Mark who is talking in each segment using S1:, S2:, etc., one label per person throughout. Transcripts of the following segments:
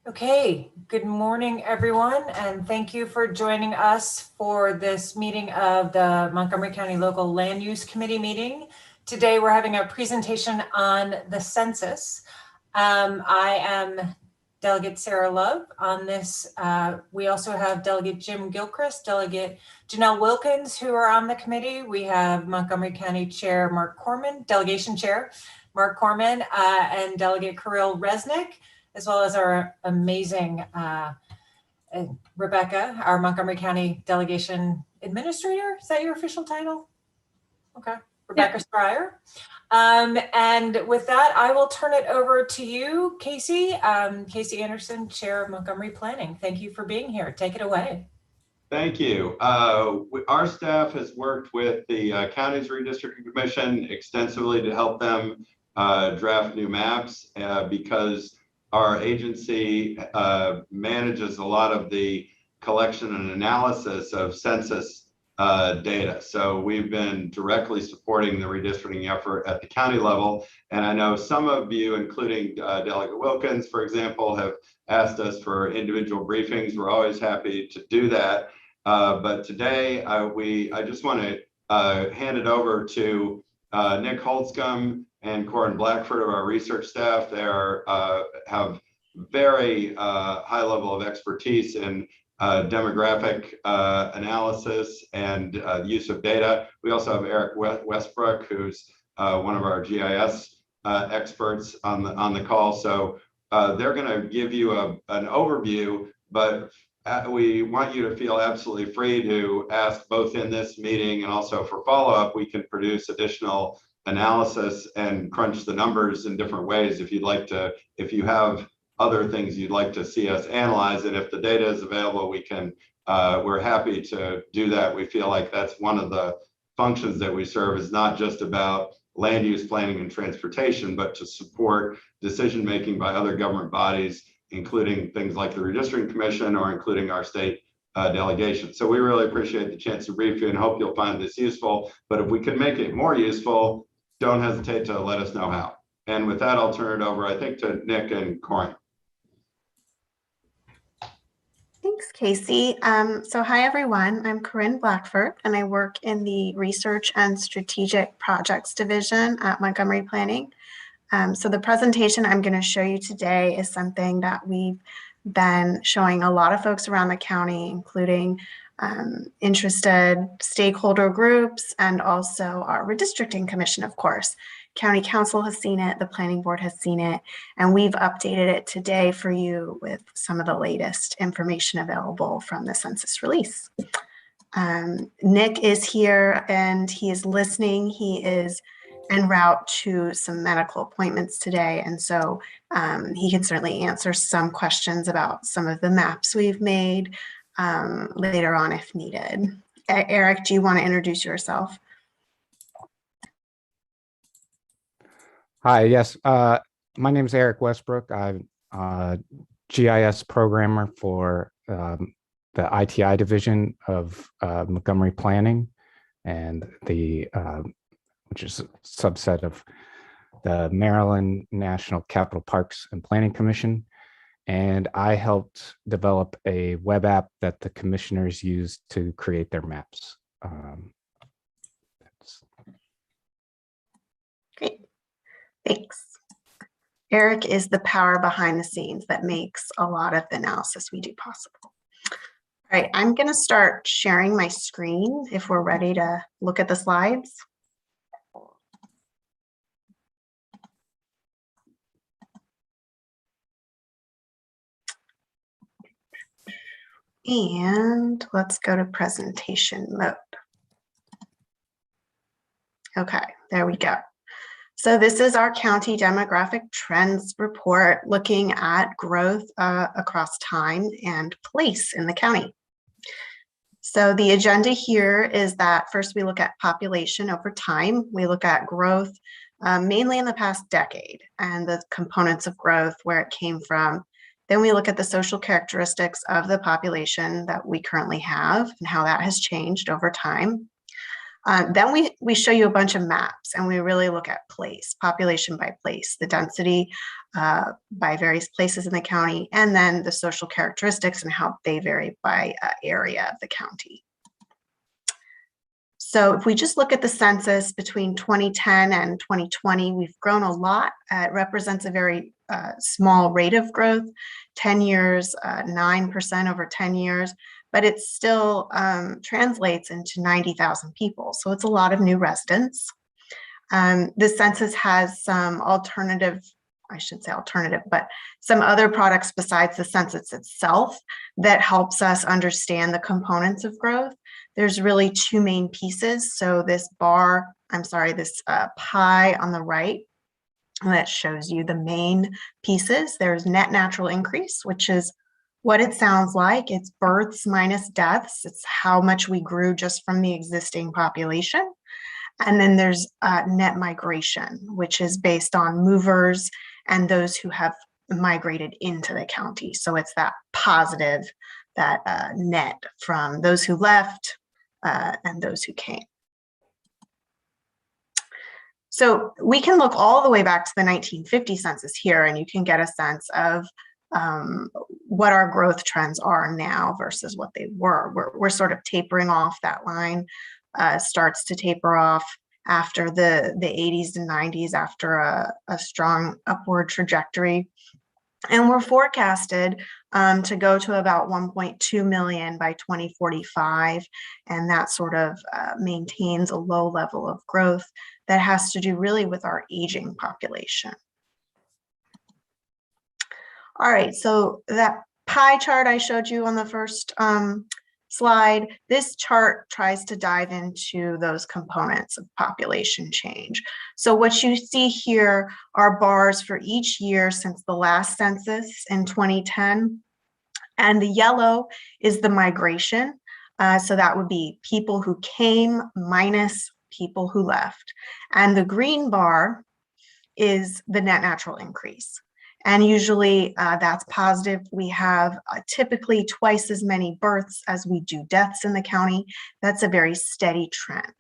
S1: Okay, good morning, everyone, and thank you for joining us for this meeting of the Montgomery County Local Land Use Committee meeting. Today, we're having a presentation on the census. I am Delegate Sarah Love on this. We also have Delegate Jim Gilchrist, Delegate Janelle Wilkins, who are on the committee. We have Montgomery County Chair Mark Corman, Delegation Chair Mark Corman, and Delegate Kirill Resnick, as well as our amazing Rebecca, our Montgomery County Delegation Administrator. Is that your official title? Okay, Rebecca Stryer. And with that, I will turn it over to you, Casey. Casey Anderson, Chair of Montgomery Planning. Thank you for being here. Take it away.
S2: Thank you. Our staff has worked with the County's Redistricting Commission extensively to help them draft new maps because our agency manages a lot of the collection and analysis of census data. So we've been directly supporting the redistricting effort at the county level. And I know some of you, including Delegate Wilkins, for example, have asked us for individual briefings. We're always happy to do that. But today, I just want to hand it over to Nick Holtzcomb and Corin Blackford of our research staff. They have very high level of expertise in demographic analysis and use of data. We also have Eric Westbrook, who's one of our GIS experts on the call. So they're going to give you an overview, but we want you to feel absolutely free to ask both in this meeting and also for follow-up. We can produce additional analysis and crunch the numbers in different ways if you'd like to, if you have other things you'd like to see us analyze. And if the data is available, we can, we're happy to do that. We feel like that's one of the functions that we serve, is not just about land use planning and transportation, but to support decision-making by other government bodies, including things like the Redistricting Commission or including our state delegation. So we really appreciate the chance to brief you and hope you'll find this useful. But if we can make it more useful, don't hesitate to let us know how. And with that, I'll turn it over, I think, to Nick and Corin.
S3: Thanks, Casey. So hi, everyone. I'm Corinne Blackford, and I work in the Research and Strategic Projects Division at Montgomery Planning. So the presentation I'm going to show you today is something that we've been showing a lot of folks around the county, including interested stakeholder groups and also our redistricting commission, of course. County Council has seen it, the Planning Board has seen it, and we've updated it today for you with some of the latest information available from the census release. Nick is here and he is listening. He is en route to some medical appointments today, and so he can certainly answer some questions about some of the maps we've made later on if needed. Eric, do you want to introduce yourself?
S4: Hi, yes. My name is Eric Westbrook. I'm a GIS programmer for the ITI division of Montgomery Planning, and the which is a subset of the Maryland National Capital Parks and Planning Commission. And I helped develop a web app that the commissioners use to create their maps.
S3: Great. Thanks. Eric is the power behind the scenes that makes a lot of the analysis we do possible. All right, I'm going to start sharing my screen if we're ready to look at the slides. And let's go to presentation mode. Okay, there we go. So this is our county demographic trends report looking at growth across time and place in the county. So the agenda here is that first we look at population over time. We look at growth mainly in the past decade and the components of growth, where it came from. Then we look at the social characteristics of the population that we currently have and how that has changed over time. Then we show you a bunch of maps, and we really look at place, population by place, the density by various places in the county, and then the social characteristics and how they vary by area of the county. So if we just look at the census between 2010 and 2020, we've grown a lot. It represents a very small rate of growth, 10 years, 9% over 10 years, but it still translates into 90,000 people. So it's a lot of new residents. The census has some alternative, I should say alternative, but some other products besides the census itself that helps us understand the components of growth. There's really two main pieces. So this pie on the right that shows you the main pieces. There's net natural increase, which is what it sounds like. It's births minus deaths. It's how much we grew just from the existing population. And then there's net migration, which is based on movers and those who have migrated into the county. So it's that positive, that net from those who left and those who came. So we can look all the way back to the 1950 census here, and you can get a sense of what our growth trends are now versus what they were. We're sort of tapering off. That line starts to taper off after the 80s and 90s, after a strong upward trajectory. And we're forecasted to go to about 1.2 million by 2045. And that sort of maintains a low level of growth that has to do really with our aging population. All right, so that pie chart I showed you on the first slide, this chart tries to dive into those components of population change. So what you see here are bars for each year since the last census in 2010. And the yellow is the migration. So that would be people who came minus people who left. And the green bar is the net natural increase. And usually that's positive. We have typically twice as many births as we do deaths in the county. That's a very steady trend.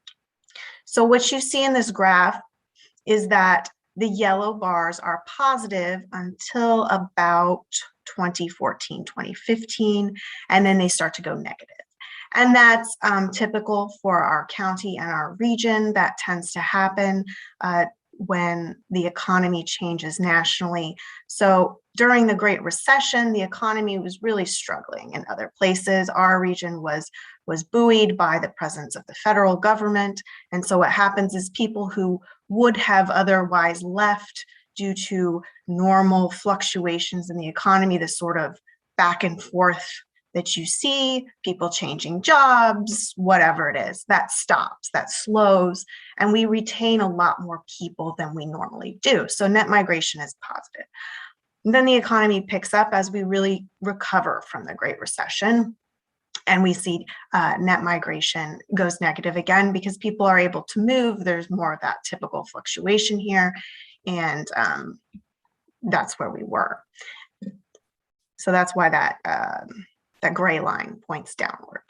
S3: So what you see in this graph is that the yellow bars are positive until about 2014, 2015, and then they start to go negative. And that's typical for our county and our region. That tends to happen when the economy changes nationally. So during the Great Recession, the economy was really struggling in other places. Our region was buoyed by the presence of the federal government. And so what happens is people who would have otherwise left due to normal fluctuations in the economy, the sort of back and forth that you see, people changing jobs, whatever it is, that stops, that slows, and we retain a lot more people than we normally do. So net migration is positive. And then the economy picks up as we really recover from the Great Recession. And we see net migration goes negative again because people are able to move. There's more of that typical fluctuation here. And that's where we were. So that's why that gray line points downward.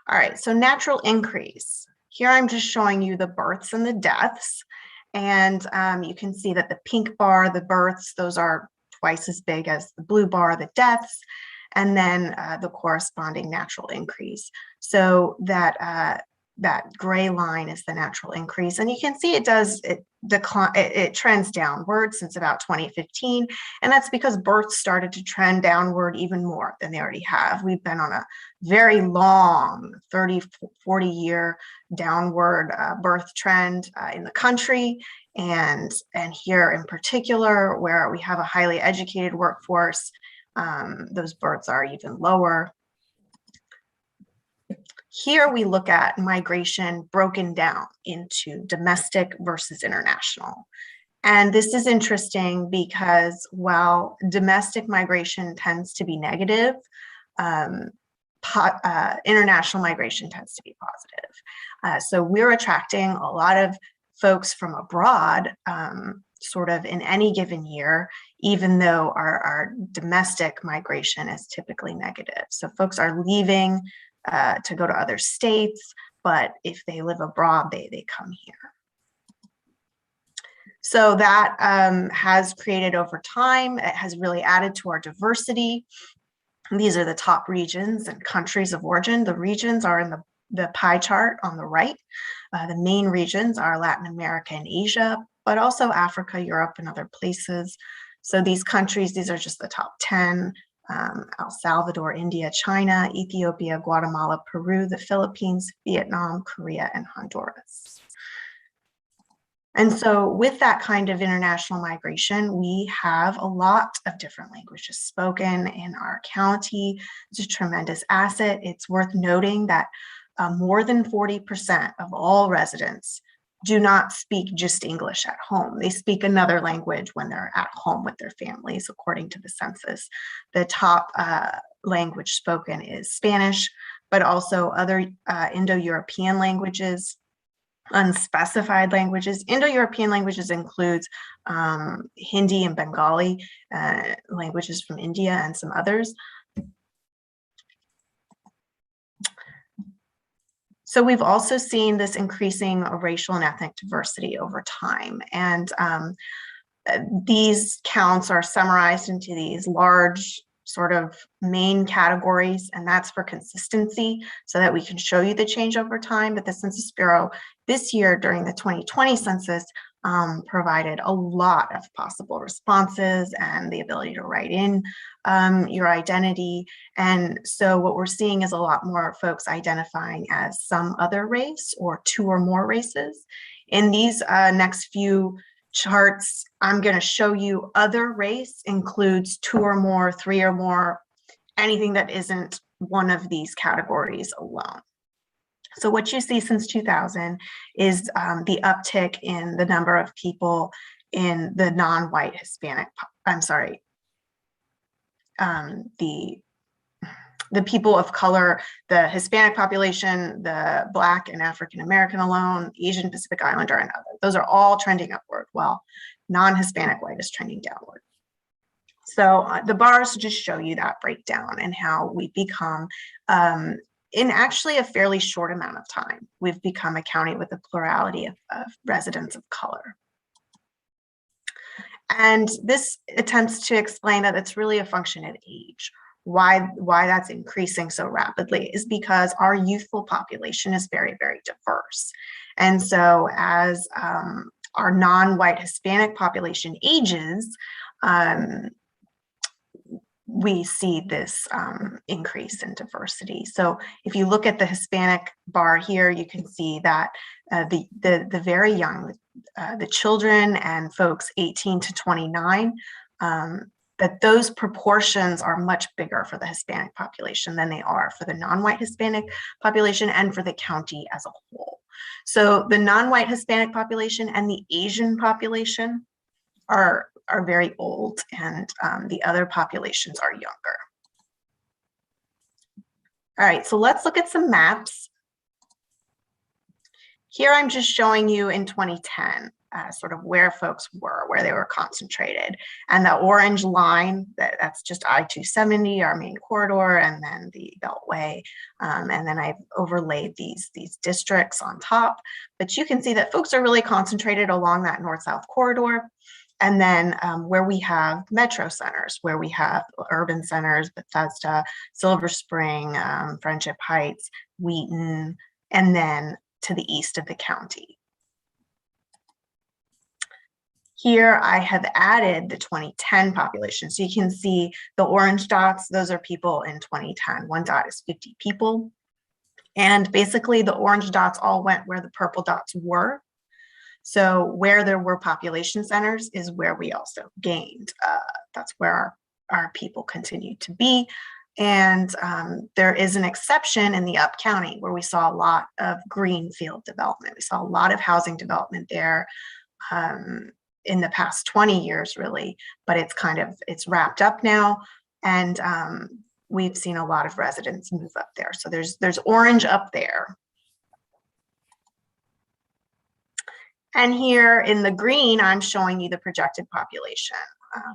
S3: All right, so natural increase. Here I'm just showing you the births and the deaths. And you can see that the pink bar, the births, those are twice as big as the blue bar, the deaths, and then the corresponding natural increase. So that gray line is the natural increase. And you can see it trends downward since about 2015. And that's because births started to trend downward even more than they already have. We've been on a very long 30, 40 year downward birth trend in the country. And here in particular, where we have a highly educated workforce, those births are even lower. Here we look at migration broken down into domestic versus international. And this is interesting because while domestic migration tends to be negative, international migration tends to be positive. So we're attracting a lot of folks from abroad sort of in any given year, even though our domestic migration is typically negative. So folks are leaving to go to other states, but if they live abroad, they come here. So that has created over time, it has really added to our diversity. These are the top regions and countries of origin. The regions are in the pie chart on the right. The main regions are Latin America and Asia, but also Africa, Europe, and other places. So these countries, these are just the top 10. El Salvador, India, China, Ethiopia, Guatemala, Peru, the Philippines, Vietnam, Korea, and Honduras. And so with that kind of international migration, we have a lot of different languages spoken in our county. It's a tremendous asset. It's worth noting that more than 40% of all residents do not speak just English at home. They speak another language when they're at home with their families, according to the census. The top language spoken is Spanish, but also other Indo-European languages, unspecified languages. Indo-European languages includes Hindi and Bengali, languages from India, and some others. So we've also seen this increasing racial and ethnic diversity over time. And these counts are summarized into these large sort of main categories, and that's for consistency so that we can show you the change over time. But the Census Bureau this year during the 2020 census provided a lot of possible responses and the ability to write in your identity. And so what we're seeing is a lot more folks identifying as some other race or two or more races. In these next few charts, I'm going to show you other race includes two or more, three or more, anything that isn't one of these categories alone. So what you see since 2000 is the uptick in the number of people in the non-white Hispanic, the people of color, the Hispanic population, the Black and African American alone, Asian Pacific Islander, and other. Those are all trending upward, while non-Hispanic white is trending downward. So the bars just show you that breakdown and how we become, in actually a fairly short amount of time, we've become a county with a plurality of residents of color. And this attempts to explain that it's really a function of age. Why that's increasing so rapidly is because our youthful population is very, very diverse. And so as our non-white Hispanic population ages, we see this increase in diversity. So if you look at the Hispanic bar here, you can see that the very young, the children and folks 18 to 29, that those proportions are much bigger for the Hispanic population than they are for the non-white Hispanic population and for the county as a whole. So the non-white Hispanic population and the Asian population are very old, and the other populations are younger. All right, so let's look at some maps. Here I'm just showing you in 2010, sort of where folks were, where they were concentrated. And the orange line, that's just I-270, our main corridor, and then the Beltway. And then I've overlaid these districts on top. But you can see that folks are really concentrated along that north-south corridor. And then where we have metro centers, where we have urban centers, Bethesda, Silver Spring, Friendship Heights, Wheaton, and then to the east of the county. Here I have added the 2010 population. So you can see the orange dots, those are people in 2010. One dot is 50 people. And basically the orange dots all went where the purple dots were. So where there were population centers is where we also gained. That's where our people continue to be. And there is an exception in the Up County where we saw a lot of greenfield development. We saw a lot of housing development there in the past 20 years, really, but it's wrapped up now. And we've seen a lot of residents move up there. So there's orange up there. And here in the green, I'm showing you the projected population.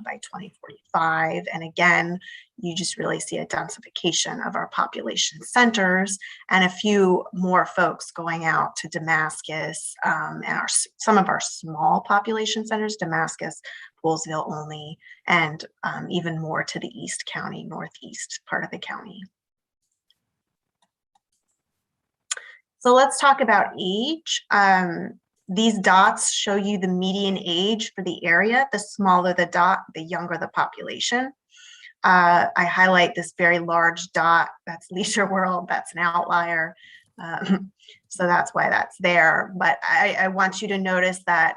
S3: by 2045. And again, you just really see a densification of our population centers and a few more folks going out to Damascus and some of our small population centers, Damascus, Poolesville only, and even more to the East County, northeast part of the county. So let's talk about age. These dots show you the median age for the area. The smaller the dot, the younger the population. I highlight this very large dot. That's Leisure World. That's an outlier. So that's why that's there. But I want you to notice that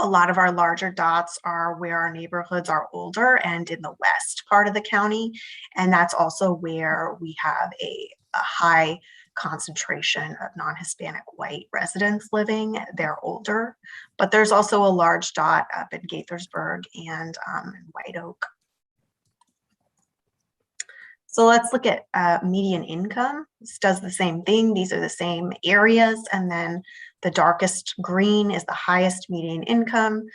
S3: a lot of our larger dots are where our neighborhoods are older and in the west part of the county. And that's also where we have a high concentration of non-Hispanic white residents living. They're older, but there's also a large dot up in Gaithersburg and in White Oak. So let's look at median income. This does the same thing. These are the same areas. And then the darkest green is the highest median income.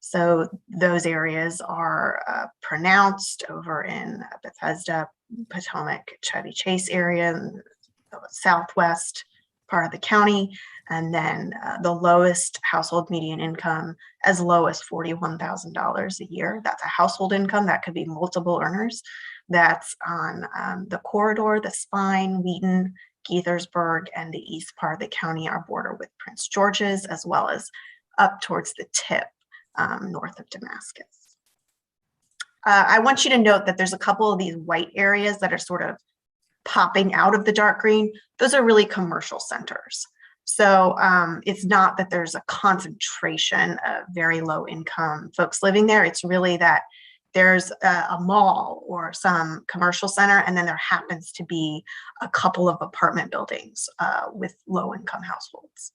S3: So those areas are pronounced over in Bethesda, Potomac, Chevy Chase area, and the southwest part of the county. And then the lowest household median income as low as $41,000 a year. That's a household income. That could be multiple earners. That's on the corridor, the spine, Wheaton, Gaithersburg, and the east part of the county, our border with Prince George's, as well as up towards the tip north of Damascus. I want you to note that there's a couple of these white areas that are sort of popping out of the dark green. Those are really commercial centers. So it's not that there's a concentration of very low income folks living there. It's really that there's a mall or some commercial center, and then there happens to be a couple of apartment buildings with low income households.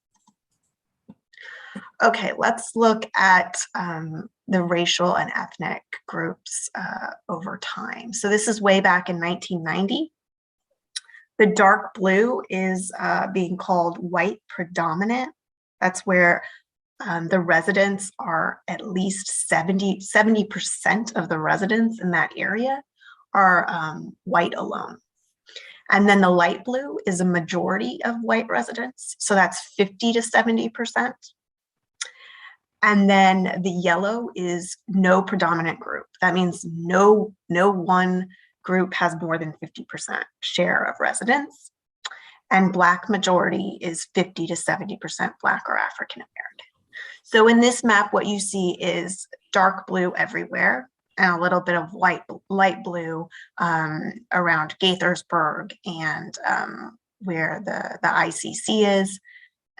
S3: Okay, let's look at the racial and ethnic groups over time. So this is way back in 1990. The dark blue is being called white predominant. That's where the residents are at least 70% of the residents in that area are white alone. And then the light blue is a majority of white residents. So that's 50 to 70%. And then the yellow is no predominant group. That means no one group has more than 50% share of residents. And Black majority is 50 to 70% Black or African American. So in this map, what you see is dark blue everywhere and a little bit of light blue around Gaithersburg and where the ICC is.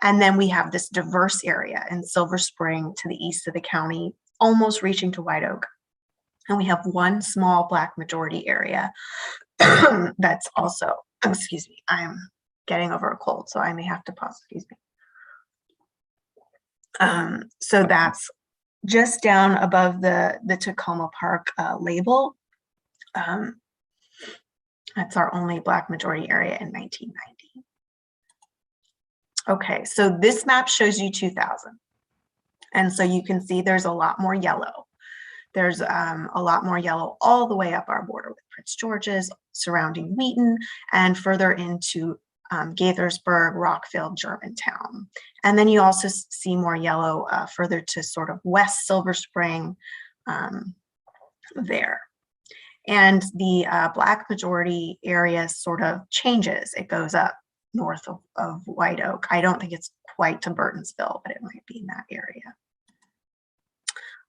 S3: And then we have this diverse area in Silver Spring to the east of the county, almost reaching to White Oak. And we have one small Black majority area that's also, excuse me, I'm getting over a cold, so I may have to pause, excuse me. So that's just down above the Tacoma Park label. That's our only Black majority area in 1990. Okay, so this map shows you 2000. And so you can see there's a lot more yellow. There's a lot more yellow all the way up our border with Prince George's, surrounding Wheaton, and further into Gaithersburg, Rockville, Germantown. And then you also see more yellow further to sort of West Silver Spring there. And the Black majority area sort of changes. It goes up north of White Oak. I don't think it's quite to Burtonsville, but it might be in that area.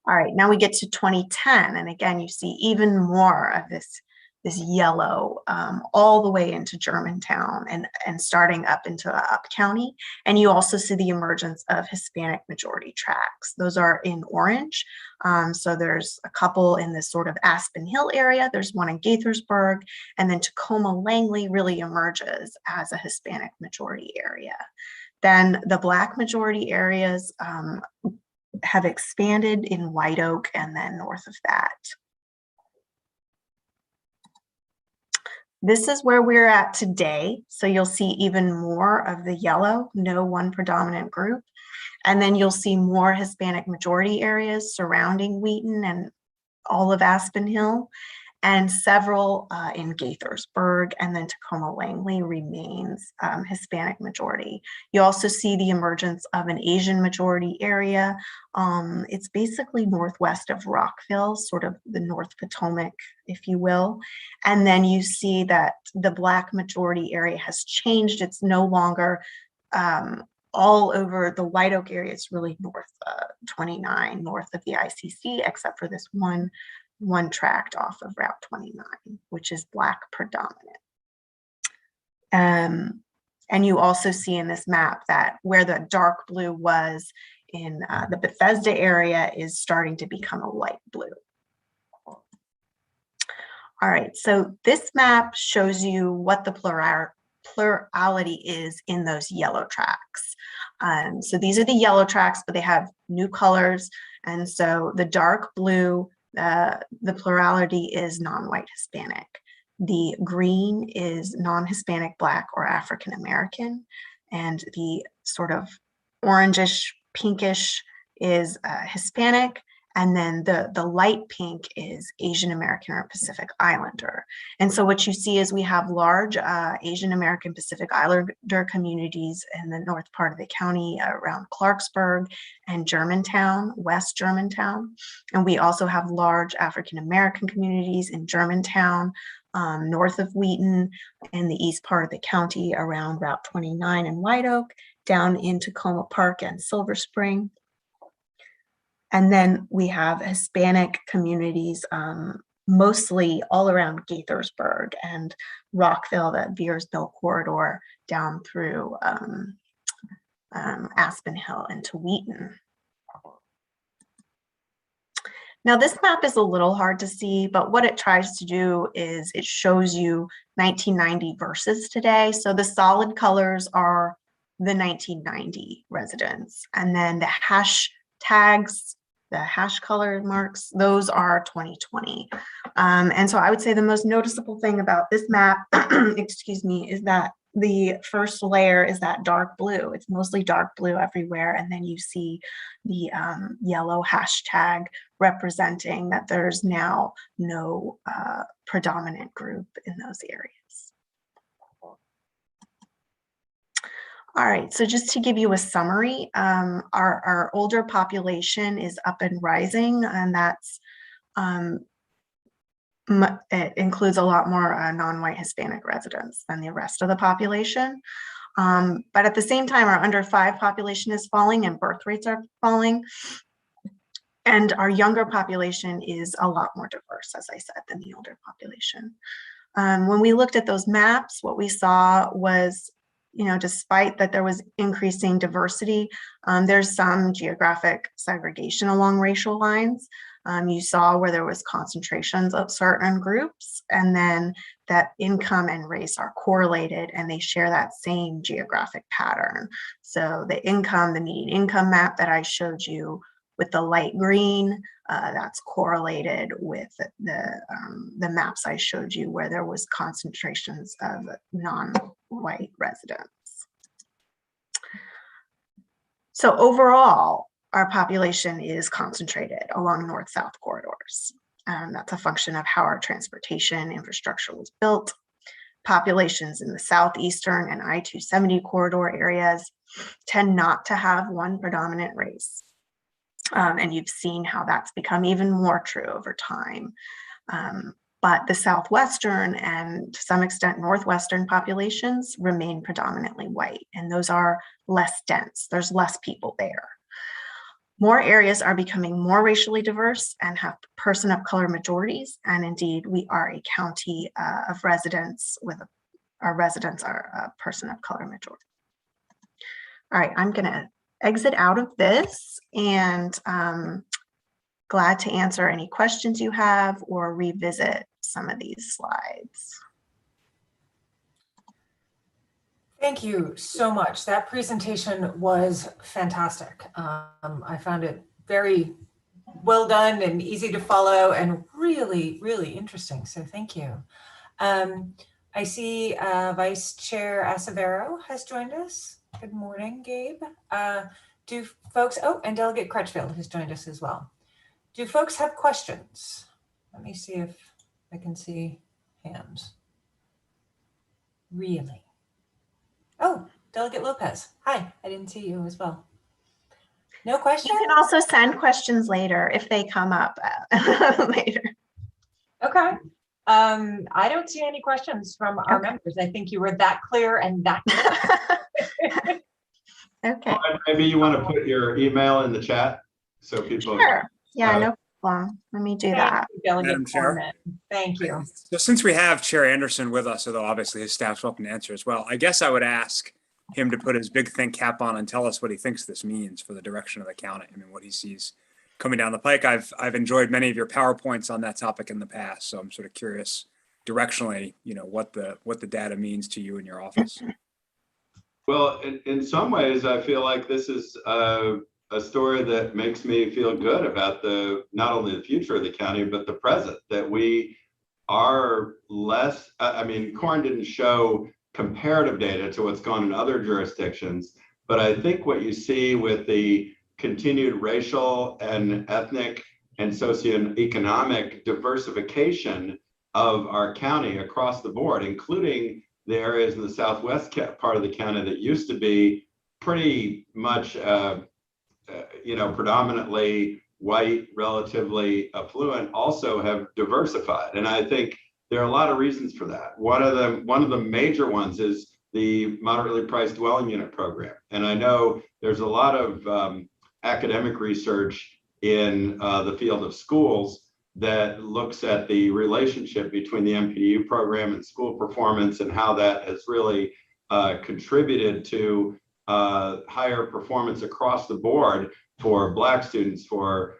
S3: All right, now we get to 2010. And again, you see even more of this yellow all the way into Germantown and starting up into Up County. And you also see the emergence of Hispanic majority tracts. Those are in orange. So there's a couple in this sort of Aspen Hill area. There's one in Gaithersburg, and then Tacoma Langley really emerges as a Hispanic majority area. Then the Black majority areas have expanded in White Oak and then north of that. This is where we're at today. So you'll see even more of the yellow, no one predominant group. And then you'll see more Hispanic majority areas surrounding Wheaton and all of Aspen Hill, and several in Gaithersburg, and then Tacoma Langley remains Hispanic majority. You also see the emergence of an Asian majority area. It's basically northwest of Rockville, sort of the North Potomac, if you will. And then you see that the Black majority area has changed. It's no longer all over the White Oak area. It's really north 29, north of the ICC, except for this one tract off of Route 29, which is Black predominant. And you also see in this map that where the dark blue was in the Bethesda area is starting to become a light blue. All right, so this map shows you what the plurality is in those yellow tracks. So these are the yellow tracks, but they have new colors. And so the dark blue, the plurality is non-white Hispanic. The green is non-Hispanic, Black, or African American. And the sort of orangish, pinkish is Hispanic. And then the light pink is Asian American or Pacific Islander. And so what you see is we have large Asian American Pacific Islander communities in the north part of the county around Clarksburg and Germantown, West Germantown. And we also have large African American communities in Germantown, north of Wheaton, in the east part of the county around Route 29 and White Oak, down in Tacoma Park and Silver Spring. And then we have Hispanic communities, mostly all around Gaithersburg and Rockville, that Veers Mill corridor down through Aspen Hill into Wheaton. Now this map is a little hard to see, but what it tries to do is it shows you 1990 versus today. So the solid colors are the 1990 residents, and then the hash tags, the hash color marks, those are 2020. And so I would say the most noticeable thing about this map, excuse me, is that the first layer is that dark blue. It's mostly dark blue everywhere. And then you see the yellow hashtag representing that there's now no predominant group in those areas. All right, so just to give you a summary, our older population is up and rising, and that's it includes a lot more non-white Hispanic residents than the rest of the population. But at the same time, our under 5 population is falling and birth rates are falling. And our younger population is a lot more diverse, as I said, than the older population. When we looked at those maps, what we saw was, you know, despite that there was increasing diversity, there's some geographic segregation along racial lines. You saw where there was concentrations of certain groups, and then that income and race are correlated and they share that same geographic pattern. So the income, the median income map that I showed you with the light green, that's correlated with the maps I showed you where there was concentrations of non-white residents. So overall, our population is concentrated along north-south corridors. That's a function of how our transportation infrastructure was built. Populations in the southeastern and I-270 corridor areas tend not to have one predominant race. And you've seen how that's become even more true over time. But the southwestern and to some extent northwestern populations remain predominantly white, and those are less dense. There's less people there. More areas are becoming more racially diverse and have person of color majorities. And indeed, we are a county of residents with our residents are a person of color majority. All right, I'm gonna exit out of this and glad to answer any questions you have or revisit some of these slides.
S1: Thank you so much. That presentation was fantastic. I found it very well done and easy to follow and really, really interesting. So thank you. I see Vice Chair Acevero has joined us. Good morning, Gabe. Do folks, oh, and Delegate Crutchfield who's joined us as well. Do folks have questions? Let me see if I can see hands. Really? Oh, Delegate Lopez. Hi, I didn't see you as well. No questions?
S3: You can also send questions later if they come up later.
S1: Okay. I don't see any questions from our members. I think you were that clear and that clear.
S3: Okay.
S2: Maybe you want to put your email in the chat so people.
S3: Sure. Yeah, no problem. Let me do that.
S1: Thank you, Delegate
S5: Madam Chair.
S1: Foreman. Thank you.
S5: So since we have Chair Anderson with us, although obviously his staff's welcome to answer as well, I guess I would ask him to put his big think cap on and tell us what he thinks this means for the direction of the county. I mean, what he sees coming down the pike. I've enjoyed many of your PowerPoints on that topic in the past, so I'm sort of curious directionally, what the data means to you in your office.
S2: Well, in some ways, I feel like this is a story that makes me feel good about not only the future of the county, but the present, that we are less, I mean, Corin didn't show comparative data to what's gone in other jurisdictions, but I think what you see with the continued racial and ethnic and socioeconomic diversification of our county across the board, including the areas in the southwest part of the county that used to be pretty much, predominantly white, relatively affluent, also have diversified. And I think there are a lot of reasons for that. One of the major ones is the moderately priced dwelling unit program. And I know there's a lot of academic research in the field of schools that looks at the relationship between the MPDU program and school performance and how that has really contributed to higher performance across the board for Black students, for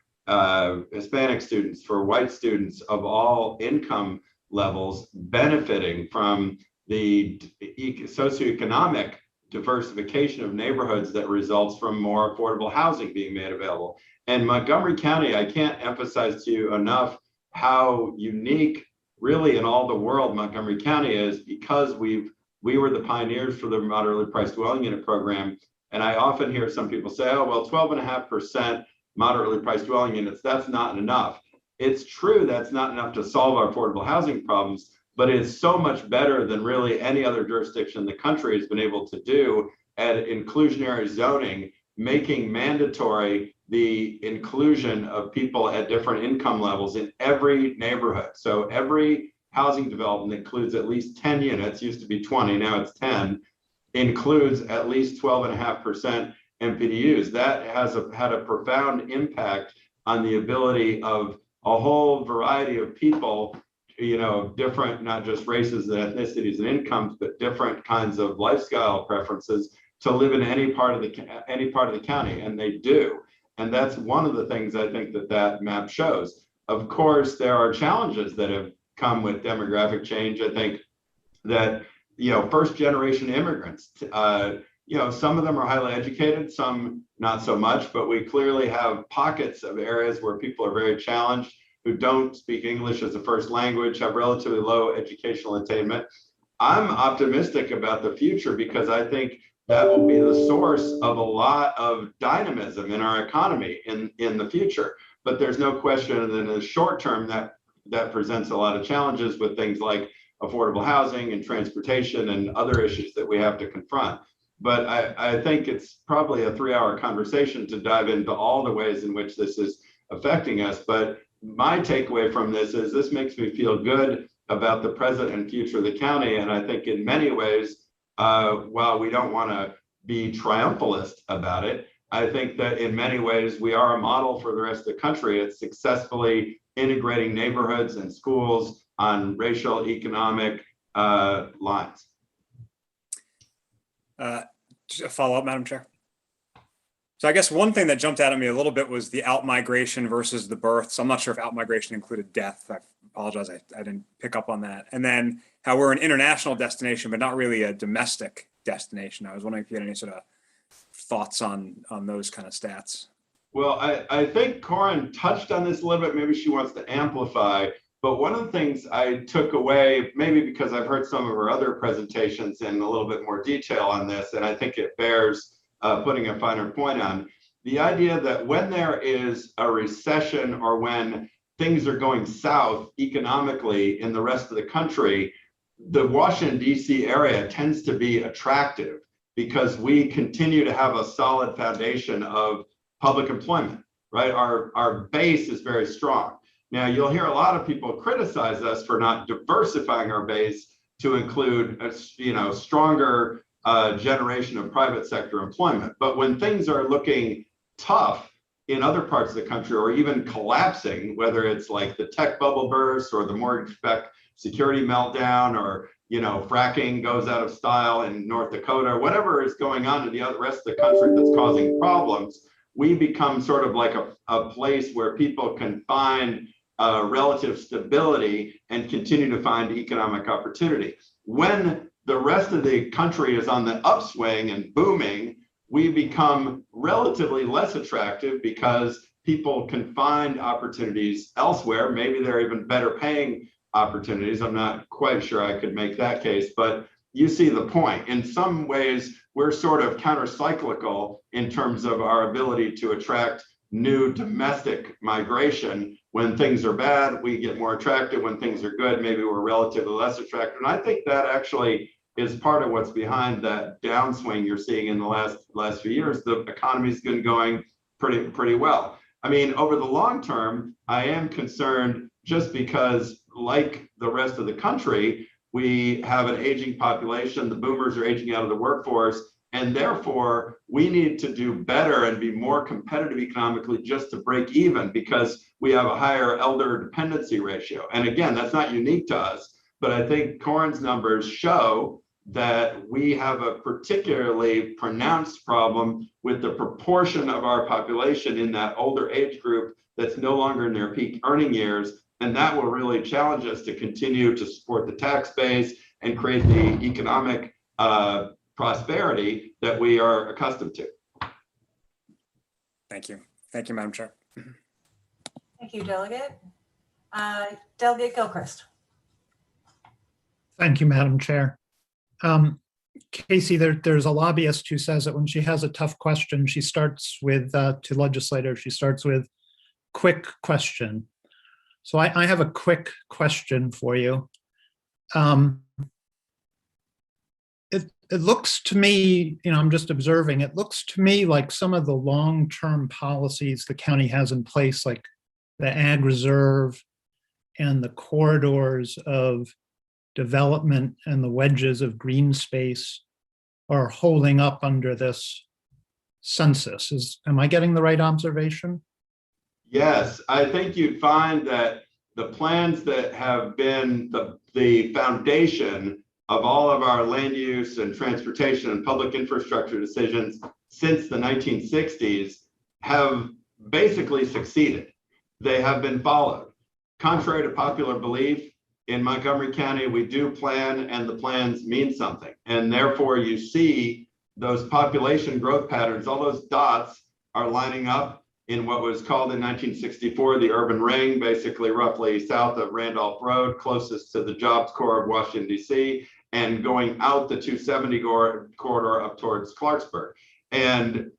S2: Hispanic students, for white students of all income levels, benefiting from the socioeconomic diversification of neighborhoods that results from more affordable housing being made available. And Montgomery County, I can't emphasize to you enough how unique really in all the world Montgomery County is, because we were the pioneers for the moderately priced dwelling unit program. And I often hear some people say, oh, well, 12.5% moderately priced dwelling units, that's not enough. It's true that's not enough to solve our affordable housing problems, but it's so much better than really any other jurisdiction in the country has been able to do at inclusionary zoning, making mandatory the inclusion of people at different income levels in every neighborhood. So every housing development includes at least 10 units, used to be 20, now it's 10, includes at least 12.5% MPDUs. That has had a profound impact on the ability of a whole variety of people, different, not just races and ethnicities and incomes, but different kinds of lifestyle preferences to live in any part of the county, and they do. And that's one of the things I think that map shows. Of course, there are challenges that have come with demographic change. I think that, first generation immigrants, some of them are highly educated, some not so much, but we clearly have pockets of areas where people are very challenged, who don't speak English as a first language, have relatively low educational attainment. I'm optimistic about the future because I think that will be the source of a lot of dynamism in our economy in the future. But there's no question that in the short term that presents a lot of challenges with things like affordable housing and transportation and other issues that we have to confront. But I think it's probably a 3-hour conversation to dive into all the ways in which this is affecting us. But my takeaway from this is this makes me feel good about the present and future of the county. And I think in many ways, while we don't want to be triumphalist about it, I think that in many ways we are a model for the rest of the country. It's successfully integrating neighborhoods and schools on racial, economic lines.
S5: Just a follow-up, Madam Chair. So I guess one thing that jumped out at me a little bit was the out-migration versus the births. I'm not sure if out-migration included death. I apologize, I didn't pick up on that. And then how we're an international destination, but not really a domestic destination. I was wondering if you had any sort of thoughts on those kind of stats.
S2: Well, I think Corin touched on this a little bit. Maybe she wants to amplify. But one of the things I took away, maybe because I've heard some of her other presentations in a little bit more detail on this, and I think it bears putting a finer point on. The idea that when there is a recession or when things are going south economically in the rest of the country, the Washington, D.C. area tends to be attractive because we continue to have a solid foundation of public employment, right? Our base is very strong. Now, you'll hear a lot of people criticize us for not diversifying our base to include a stronger generation of private sector employment. But when things are looking tough in other parts of the country or even collapsing, whether it's like the tech bubble burst or the mortgage-backed security meltdown or fracking goes out of style in North Dakota, whatever is going on in the rest of the country that's causing problems, we become sort of like a place where people can find relative stability and continue to find economic opportunity. When the rest of the country is on the upswing and booming, we become relatively less attractive because people can find opportunities elsewhere. Maybe they're even better paying opportunities. I'm not quite sure I could make that case, but you see the point. In some ways, we're sort of counter-cyclical in terms of our ability to attract new domestic migration. When things are bad, we get more attractive. When things are good, maybe we're relatively less attractive. And I think that actually is part of what's behind that downswing you're seeing in the last few years. The economy's been going pretty well. I mean, over the long term, I am concerned just because, like the rest of the country, we have an aging population. The boomers are aging out of the workforce, and therefore we need to do better and be more competitive economically just to break even, because we have a higher elder dependency ratio. And again, that's not unique to us, but I think Corin's numbers show that we have a particularly pronounced problem with the proportion of our population in that older age group that's no longer in their peak earning years. And that will really challenge us to continue to support the tax base and create the economic prosperity that we are accustomed to.
S5: Thank you. Thank you, Madam Chair.
S1: Thank you, Delegate. Delegate Gilchrist.
S6: Thank you, Madam Chair. Casey, there's a lobbyist who says that when she has a tough question, she starts with, to legislators, she starts with quick question. So I have a quick question for you. It looks to me, I'm just observing, it looks to me like some of the long-term policies the county has in place, like the ag reserve and the corridors of development and the wedges of green space, are holding up under this census. Am I getting the right observation?
S2: Yes, I think you'd find that the plans that have been the foundation of all of our land use and transportation and public infrastructure decisions since the 1960s have basically succeeded. They have been followed. Contrary to popular belief, in Montgomery County, we do plan, and the plans mean something. And therefore, you see those population growth patterns, all those dots are lining up in what was called in 1964 the urban ring, basically roughly south of Randolph Road, closest to the jobs core of Washington, D.C., and going out the 270 corridor up towards Clarksburg. And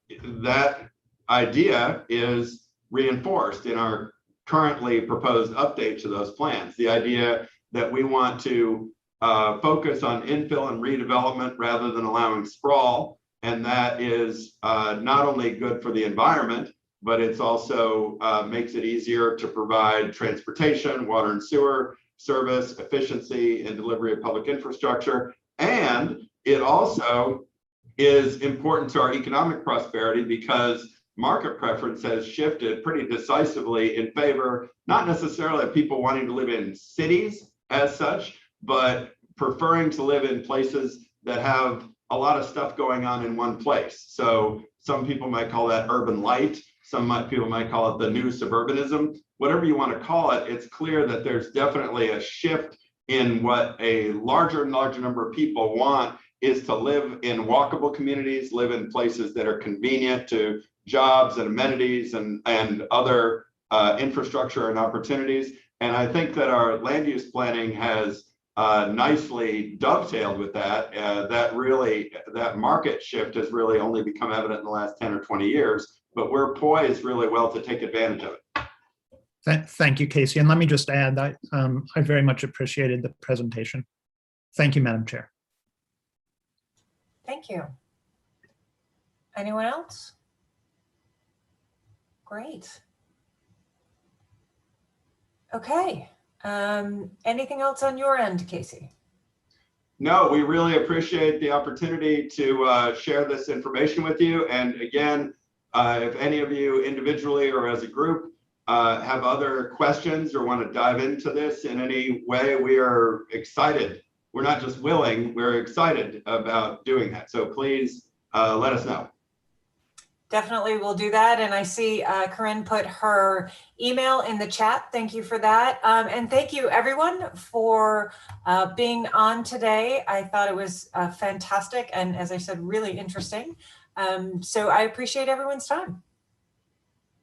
S2: that idea is reinforced in our currently proposed update to those plans. The idea that we want to focus on infill and redevelopment rather than allowing sprawl. And that is not only good for the environment, but it's also makes it easier to provide transportation, water and sewer service, efficiency, and delivery of public infrastructure. And it also is important to our economic prosperity because market preference has shifted pretty decisively in favor, not necessarily of people wanting to live in cities as such, but preferring to live in places that have a lot of stuff going on in one place. So some people might call that urban light. People might call it the new suburbanism. Whatever you want to call it, it's clear that there's definitely a shift in what a larger and larger number of people want is to live in walkable communities, live in places that are convenient to jobs and amenities and other infrastructure and opportunities. And I think that our land use planning has nicely dovetailed with that. That market shift has really only become evident in the last 10 or 20 years, but we're poised really well to take advantage of it.
S6: Thank you, Casey. And let me just add that I very much appreciated the presentation. Thank you, Madam Chair.
S1: Thank you. Anyone else? Great. Okay. Anything else on your end, Casey?
S2: No, we really appreciate the opportunity to share this information with you. And again, if any of you individually or as a group have other questions or want to dive into this in any way, we are excited. We're not just willing, we're excited about doing that. So please let us know.
S1: Definitely we'll do that. And I see Corinne put her email in the chat. Thank you for that. And thank you everyone for being on today. I thought it was fantastic. And as I said, really interesting. So I appreciate everyone's time.